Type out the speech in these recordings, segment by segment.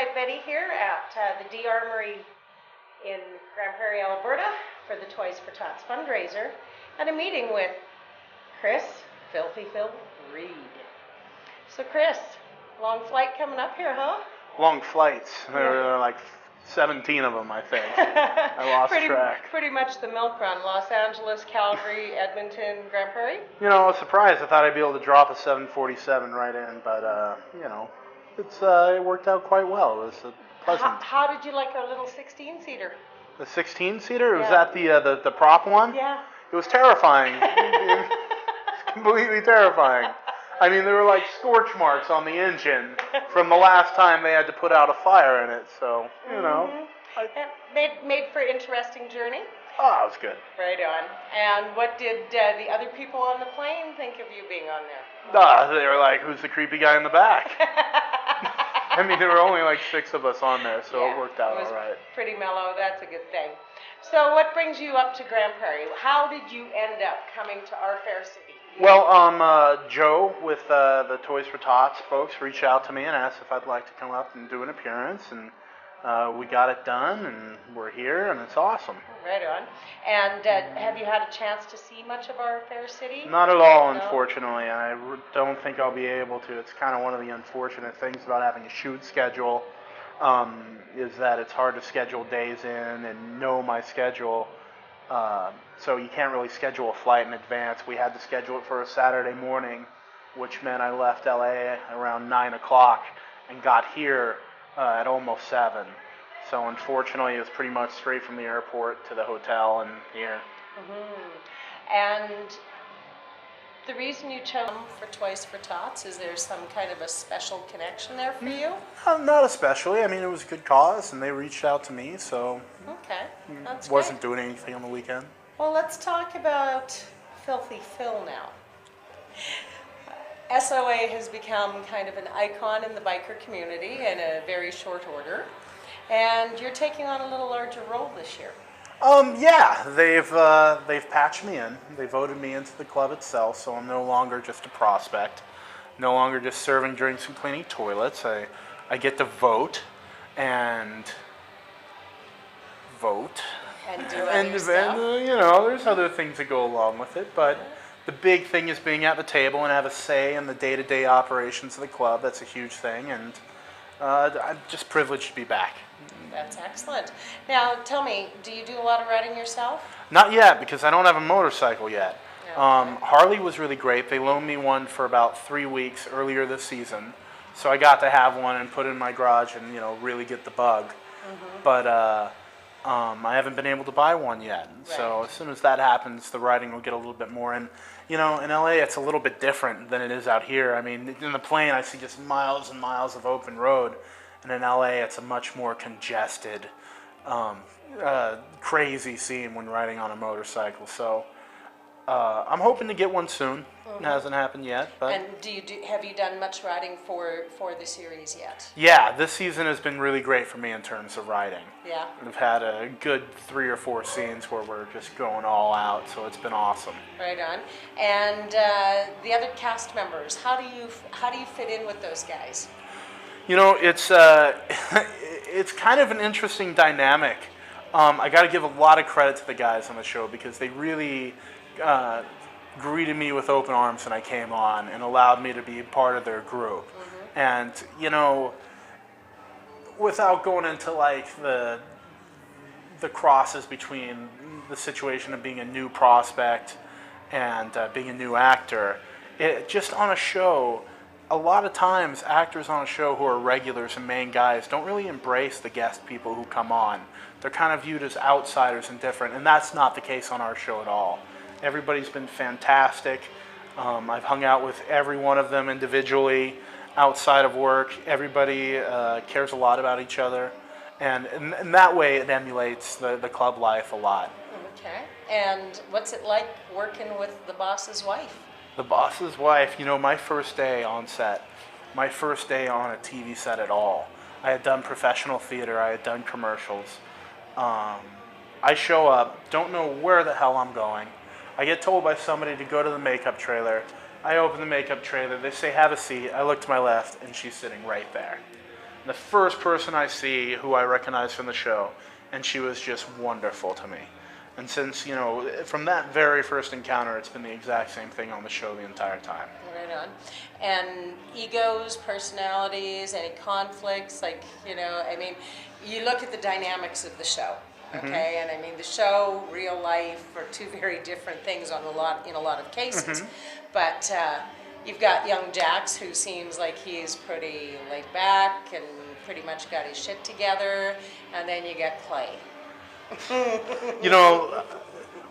Guide Betty here at the D Armory in Grande Prairie, Alberta for the Toys for Tots fundraiser and a meeting with Chris, Filthy Phil Reed. So Chris, long flight coming up here, huh? Long flights. There were like 17 of them, I think. I lost track. Pretty much the milk run. Los Angeles, Calgary, Edmonton, Grande Prairie? You know, I was surprised. I thought I'd be able to drop a 747 right in, but, you know, it worked out quite well. It was pleasant. How did you like our little 16-seater? The 16-seater? Was Yeah. that the prop one? Yeah. It was terrifying. It's completely terrifying. I mean, there were like scorch marks on the engine from the last time they had to put out a fire in it, so, you know. Made for an interesting journey? Oh, it was good. Right on. And what did the other people on the plane think of you being on there? They were like, who's the creepy guy in the back? I mean, there were only like 6 of us on there, so it worked out all right. Pretty mellow. That's a good thing. So what brings you up to Grande Prairie? How did you end up coming to our fair city? Well, Joe with the Toys for Tots folks reached out to me and asked if I'd like to come up and do an appearance, and we got it done, and we're here, and it's awesome. Right on. And have you had a chance to see much of our fair city? Not at all, unfortunately, and I don't think I'll be able to. It's kind of one of the unfortunate things about having a shoot schedule, is that it's hard to schedule days in and know my schedule. So you can't really schedule a flight in advance. We had to schedule it for a Saturday morning, which meant I left LA around 9 o'clock and got here at almost 7. So unfortunately, it was pretty much straight from the airport to the hotel and here. Mm-hmm. And the reason you chose for Toys for Tots, is there some kind of a special connection there for you? Not especially. I mean, it was a good cause, and they reached out to me, so okay, that's wasn't great. doing anything on the weekend. Well, let's talk about Filthy Phil now. SOA has become kind of an icon in the biker community in a very short order, and you're taking on a little larger role this year. Yeah, they've patched me in. They voted me into the club itself, so I'm no longer just a prospect. No longer just serving drinks and cleaning toilets. I get to vote and vote. And do other stuff. You know, there's other things that go along with it, but the big thing is being at the table and have a say in the day-to-day operations of the club. That's a huge thing, and I'm just privileged to be back. That's excellent. Now, tell me, do you do a lot of riding yourself? Not yet, because I don't have a motorcycle yet. Okay. Harley was really great. They loaned me one for about 3 weeks earlier this season, so I got to have one and put it in my garage and, you know, really get the bug. Mm-hmm. But I haven't been able to buy one yet. Right. So as soon as that happens, the riding will get a little bit more. And, you know, in LA, it's a little bit different than it is out here. I mean, in the plane, I see just miles and miles of open road. And in LA, it's a much more congested, crazy scene when riding on a motorcycle. So I'm hoping to get one soon. It hasn't happened yet. But And have you done much riding for the series yet? yeah, this season has been really great for me in terms of riding. Yeah. We've had a good 3 or 4 scenes where we're just going all out, so it's been awesome. Right on. And the other cast members, how do you fit in with those guys? You know, it's kind of an interesting dynamic. I got to give a lot of credit to the guys on the show because they really greeted me with open arms when I came on and allowed me to be part of their group. Mm-hmm. And, you know, without going into like the crosses between the situation of being a new prospect and being a new actor, just on a show, a lot of times actors on a show who are regulars and main guys don't really embrace the guest people who come on. They're kind of viewed as outsiders and different, and that's not the case on our show at all. Everybody's been fantastic. I've hung out with every one of them individually outside of work. Everybody cares a lot about each other, and in that way it emulates the club life a lot. Okay. And what's it like working with the boss's wife? The boss's wife, you know, my first day on set, my first day on a TV set at all. I had done professional theater, I had done commercials. I show up, don't know where the hell I'm going. I get told by somebody to go to the makeup trailer. I open the makeup trailer, they say have a seat. I look to my left and she's sitting right there. the first person I see who I recognize from the show, and she was just wonderful to me. And since, from that very first encounter, it's been the exact same thing on the show the entire time. Right on. And egos, personalities, any conflicts, you look at the dynamics of the show, okay? And I mean, the show, real life are two very different things in a lot of cases. But you've got young Jax, who seems like he's pretty laid back and pretty much got his shit together, and then you get Clay.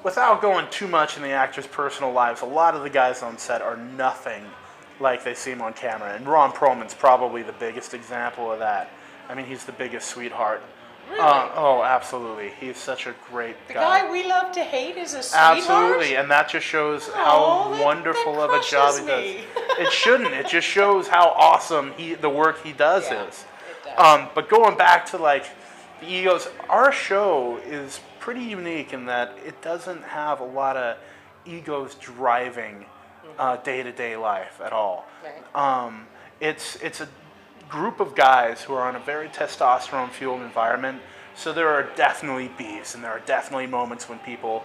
Without going too much in the actors' personal lives, a lot of the guys on set are nothing like they seem on camera. And Ron Perlman's probably the biggest example of that. I mean, he's the biggest sweetheart. Really? Oh, absolutely. He's such a great guy. The guy we love to hate is a sweetheart? Absolutely, and that just shows how wonderful of a job he does. It shouldn't. It just shows how awesome the work he does is. It does. But going back to, the egos, our show is pretty unique in that it doesn't have a lot of egos driving day-to-day life at all. Right. It's a group of guys who are in a very testosterone-fueled environment, so there are definitely beefs, and there are definitely moments when people,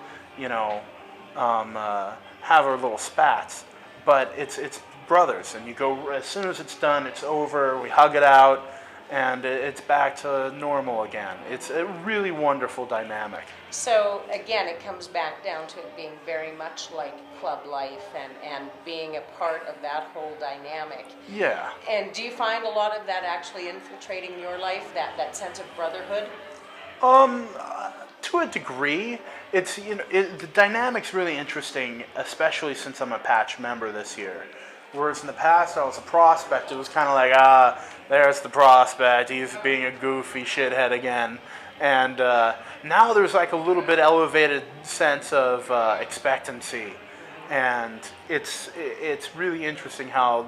have a little spats. But it's brothers, and you go, as soon as it's done, it's over, we hug it out, and it's back to normal again. It's a really wonderful dynamic. So again, it comes back down to it being very much like club life and being a part of that whole dynamic. Yeah. And do you find a lot of that actually infiltrating your life, that sense of brotherhood? To a degree. It's the dynamic's really interesting, especially since I'm a patch member this year. Whereas in the past, I was a prospect. It was kind of like, there's the prospect. He's being a goofy shithead again. And now there's a little bit elevated sense of expectancy. And it's really interesting how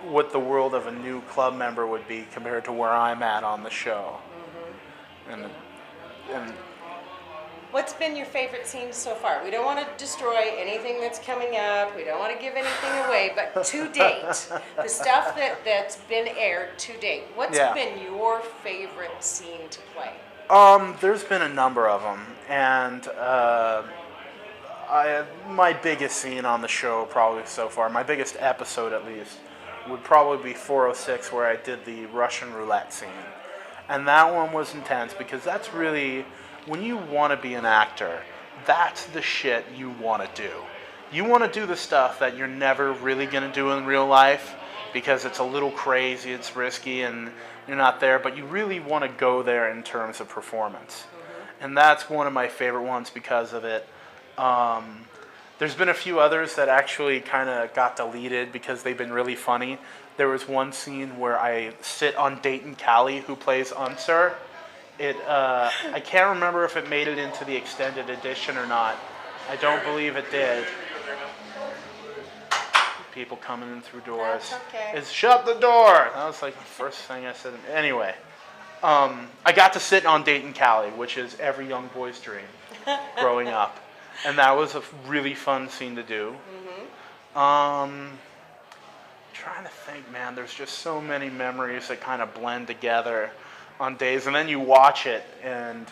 what the world of a new club member would be compared to where I'm at on the show. And what's been your favorite scene so far? We don't want to destroy anything that's coming up. We don't want to give anything away. But to date, the stuff that's been aired to date, what's been your favorite scene to play? There's been a number of them. And my biggest scene on the show probably so far, my biggest episode at least, would probably be 406, where I did the Russian roulette scene. And that one was intense because that's really, when you want to be an actor, that's the shit you want to do. You want to do the stuff that you're never really going to do in real life because it's a little crazy, it's risky, and you're not there, but you really want to go there in terms of performance. And that's one of my favorite ones because of it. There's been a few others that actually kind of got deleted because they've been really funny. There was one scene where I sit on Dayton Callie, who plays Unsur. I can't remember if it made it into the extended edition or not. I don't believe it did. People coming in through doors. That's okay. It's shut the door. That was the first thing I said. Anyway, I got to sit on Dayton Callie, which is every young boy's dream growing up. And that was a really fun scene to do. Trying to think, man, there's just so many memories that kind of blend together on days, and then you watch it, and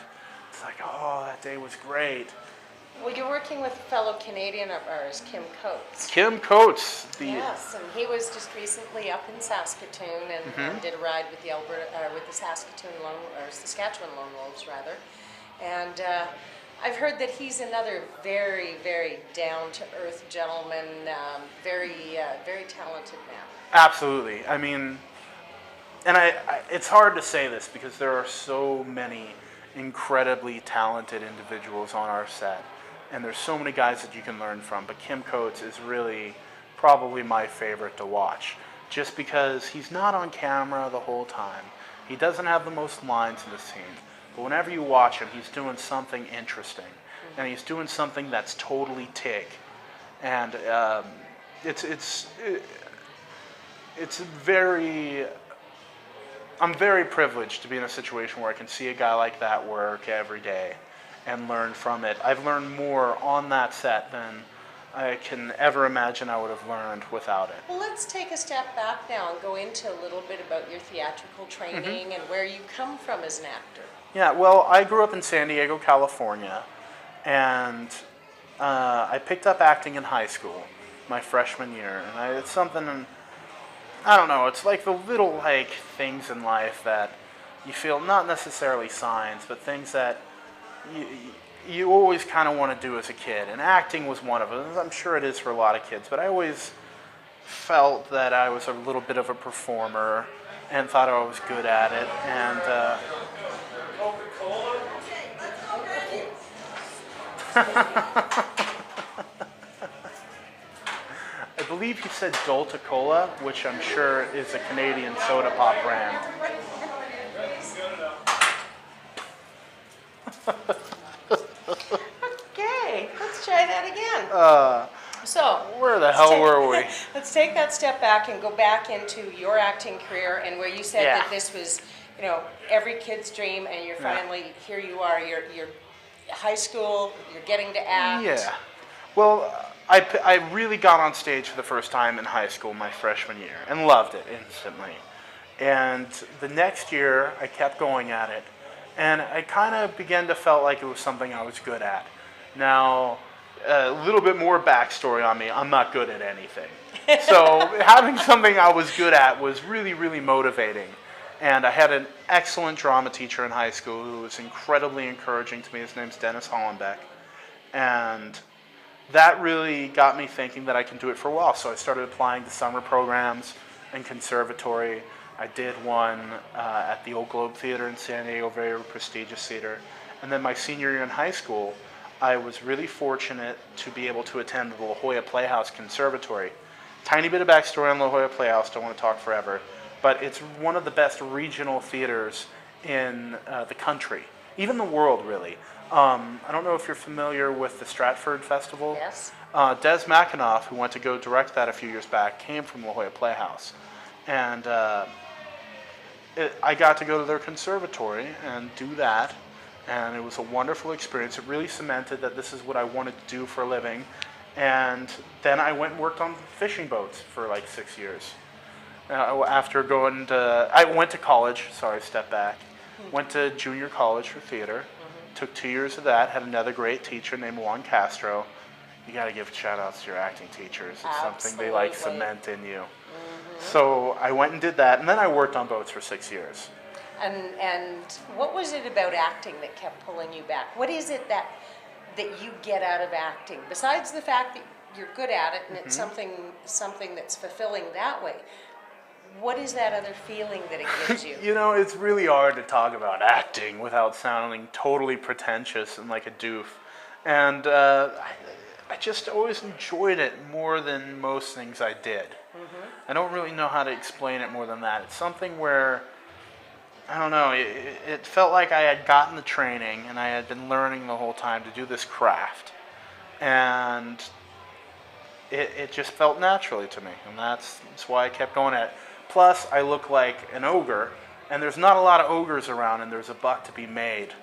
it's like, oh, that day was great. Well, you're working with a fellow Canadian of ours, Kim Coates. Kim Coates. Yes, and he was just recently up in Saskatoon and did a ride with the Saskatchewan Lone Wolves, rather. And I've heard that he's another very, very down-to-earth gentleman, very talented man. Absolutely. I mean, and it's hard to say this because there are so many incredibly talented individuals on our set, and there's so many guys that you can learn from, but Kim Coates is really probably my favorite to watch, just because he's not on camera the whole time. He doesn't have the most lines in the scene. But whenever you watch him, he's doing something interesting, and he's doing something that's totally TIG, and it's very. I'm very privileged to be in a situation where I can see a guy like that work every day, and learn from it. I've learned more on that set than I can ever imagine I would have learned without it. Well, let's take a step back now and go into a little bit about your theatrical training and where you come from as an actor. Yeah, well, I grew up in San Diego, California, and I picked up acting in high school my freshman year, and it's something, I don't know, it's like the little like things in life that you feel, not necessarily signs, but things that you always kind of want to do as a kid, and acting was one of them. I'm sure it is for a lot of kids, but I always felt that I was a little bit of a performer and thought I was good at it, and I believe he said Dolta-Cola, which I'm sure is a Canadian soda pop brand. Okay, let's try that again. So, Where the hell were we? Let's take that step back and go back into your acting career, and where you said that this was, you know, every kid's dream, and you're finally, here you are, you're high school, you're getting to act. Yeah. Well, I really got on stage for the first time in high school my freshman year and loved it instantly. And the next year, I kept going at it, and I kind of began to felt like it was something I was good at. Now, a little bit more backstory on me, I'm not good at anything. So having something I was good at was really, really motivating. And I had an excellent drama teacher in high school who was incredibly encouraging to me. His name's Dennis Hollenbeck. And that really got me thinking that I can do it for a while. So I started applying to summer programs and conservatory. I did one at the Old Globe Theater in San Diego, very prestigious theater. And then my senior year in high school, I was really fortunate to be able to attend the La Jolla Playhouse Conservatory. Tiny bit of backstory on La Jolla Playhouse, don't want to talk forever, but it's one of the best regional theaters in the country, even the world, really. I don't know if you're familiar with the Stratford Festival. Yes. Des McAnuff, who went to go direct that a few years back, came from La Jolla Playhouse. And I got to go to their conservatory and do that. And it was a wonderful experience. It really cemented that this is what I wanted to do for a living. And then I went and worked on fishing boats for like 6 years. After going to, I went to college, step back. Went to junior college for theater. Took 2 years of that, had another great teacher named Juan Castro. You got to give shout outs to your acting teachers. It's something they like cement in you. So I went and did that, and then I worked on boats for 6 years. And what was it about acting that kept pulling you back? What is it that you get out of acting, besides the fact that you're good at it and it's something that's fulfilling that way? What is that other feeling that it gives you? You know, it's really hard to talk about acting without sounding totally pretentious and like a doof. And I just always enjoyed it more than most things I did. I don't really know how to explain it more than that. It's something where, I don't know, it felt like I had gotten the training and I had been learning the whole time to do this craft. And it just felt naturally to me. And that's why I kept going at it. Plus, I look like an ogre, and there's not a lot of ogres around, and there's a buck to be made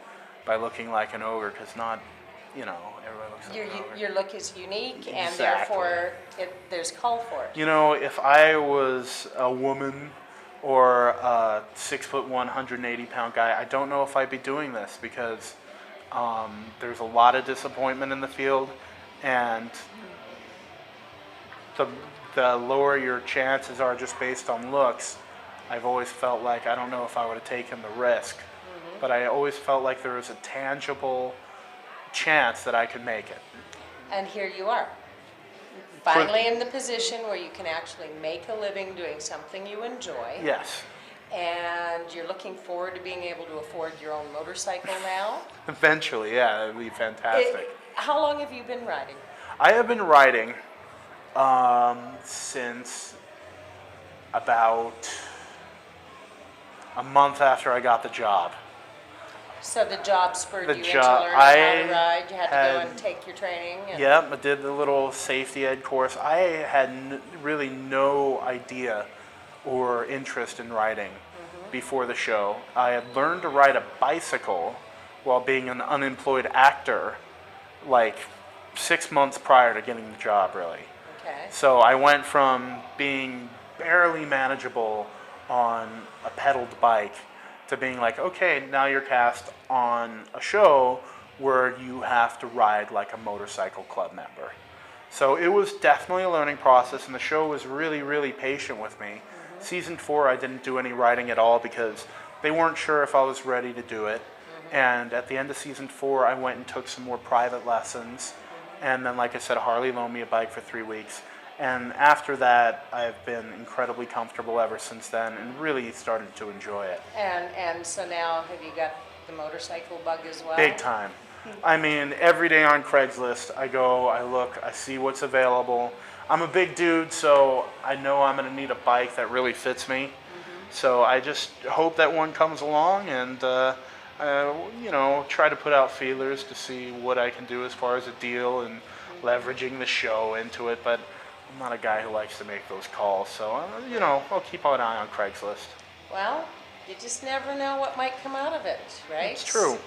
by looking like an ogre, because not, you know, everyone looks like an ogre. Your look is unique, and therefore there's call for it. You know, if I was a woman or a 6'1", 180-pound guy, I don't know if I'd be doing this, because there's a lot of disappointment in the field, and the lower your chances are just based on looks. I've always felt like I don't know if I would have taken the risk, but I always felt like there was a tangible chance that I could make it. And here you are, finally in the position where you can actually make a living doing something you enjoy. Yes. And you're looking forward to being able to afford your own motorcycle now? Eventually, yeah, it'd be fantastic. How long have you been riding? I have been riding since about a month after I got the job. So the job spurred you into learning how to ride? You had to go and take your training? Yep, I did the little safety ed course. I had really no idea or interest in riding before the show. I had learned to ride a bicycle while being an unemployed actor like 6 months prior to getting the job, really. Okay. So I went from being barely manageable on a pedaled bike to being like, okay, now you're cast on a show where you have to ride like a motorcycle club member. So it was definitely a learning process, and the show was really, really patient with me. Mm-hmm. Season 4, I didn't do any writing at all because they weren't sure if I was ready to do it. Mm-hmm. And at the end of season 4, I went and took some more private lessons. Mm-hmm. And then, like I said, Harley loaned me a bike for 3 weeks. And after that, I've been incredibly comfortable ever since then and really started to enjoy it. And so now, have you got the motorcycle bug as well? Big time. I mean, every day on Craigslist, I go, I look, I see what's available. I'm a big dude, so I know I'm going to need a bike that really fits me. Mm-hmm. So I just hope that one comes along and, try to put out feelers to see what I can do as far as a deal and leveraging the show into it. But I'm not a guy who likes to make those calls, so, I'll keep an eye on Craigslist. Well, you just never know what might come out of it, right? It's true.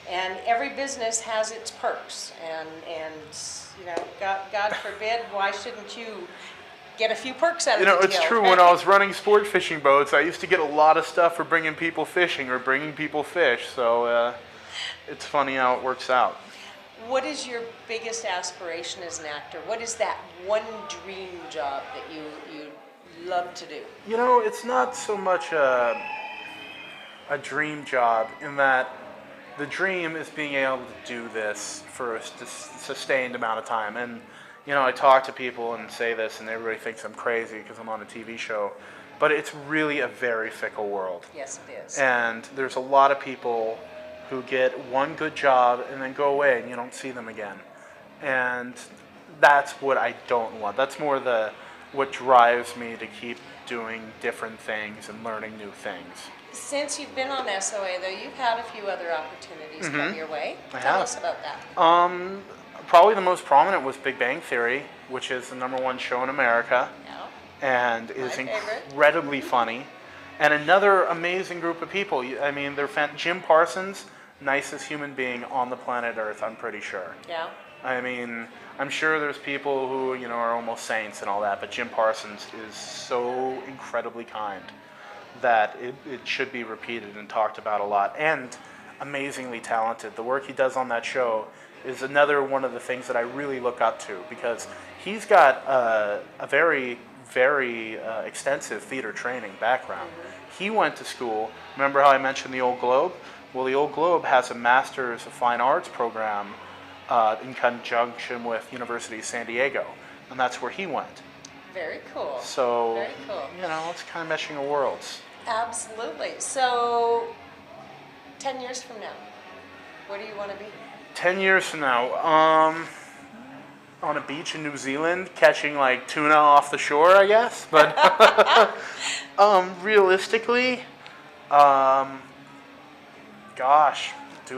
And every business has its perks, and God forbid, why shouldn't you get a few perks out of the deal? It's true. When I was running sport fishing boats, I used to get a lot of stuff for bringing people fishing or bringing people fish, so it's funny how it works out. What is your biggest aspiration as an actor? What is that one dream job that you love to do? It's not so much a dream job in that the dream is being able to do this for a sustained amount of time. And, I talk to people and say this, and everybody thinks I'm crazy because I'm on a TV show. But it's really a very fickle world. Yes, it is. And there's a lot of people who get one good job and then go away and you don't see them again. And that's what I don't want. That's more what drives me to keep doing different things and learning new things. Since you've been on SOA, though, you've had a few other opportunities come your way. Tell us about that. Probably the most prominent was Big Bang Theory, which is the #1 show in America, and is incredibly funny. And another amazing group of people. I mean, Jim Parsons, nicest human being on the planet Earth, I'm pretty sure. Yeah. I mean, I'm sure there's people who, are almost saints and all that, but Jim Parsons is so incredibly kind that it should be repeated and talked about a lot, and amazingly talented. The work he does on that show is another one of the things that I really look up to, because he's got a very, very extensive theater training background. Mm-hmm. He went to school. Remember how I mentioned the Old Globe? Well, the Old Globe has a Master's of Fine Arts program in conjunction with University of San Diego, and that's where he went. Very cool. So, very cool. It's kind of meshing of worlds. Absolutely. So, 10 years from now, where do you want to be? 10 years from now, on a beach in New Zealand, catching like tuna off the shore, I guess. But realistically, do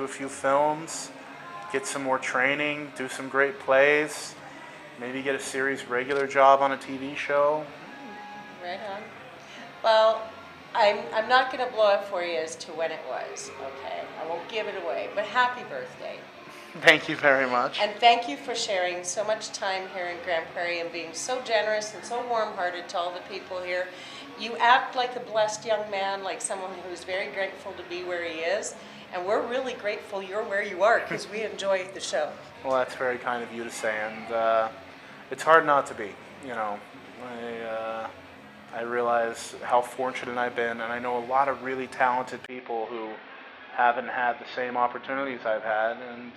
a few films, get some more training, do some great plays, maybe get a series regular job on a TV show. Right on. Well, I'm not going to blow it for you as to when it was, okay? I won't give it away, but happy birthday. Thank you very much. And thank you for sharing so much time here in Grande Prairie and being so generous and so warm-hearted to all the people here. You act like a blessed young man, like someone who's very grateful to be where he is, and we're really grateful you're where you are because we enjoy the show. Well, that's very kind of you to say, and it's hard not to be, I realize how fortunate I've been, and I know a lot of really talented people who haven't had the same opportunities I've had, and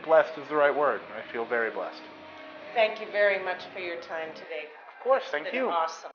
blessed is the right word. I feel very blessed. Thank you very much for your time today. Of course, thank you. Awesome.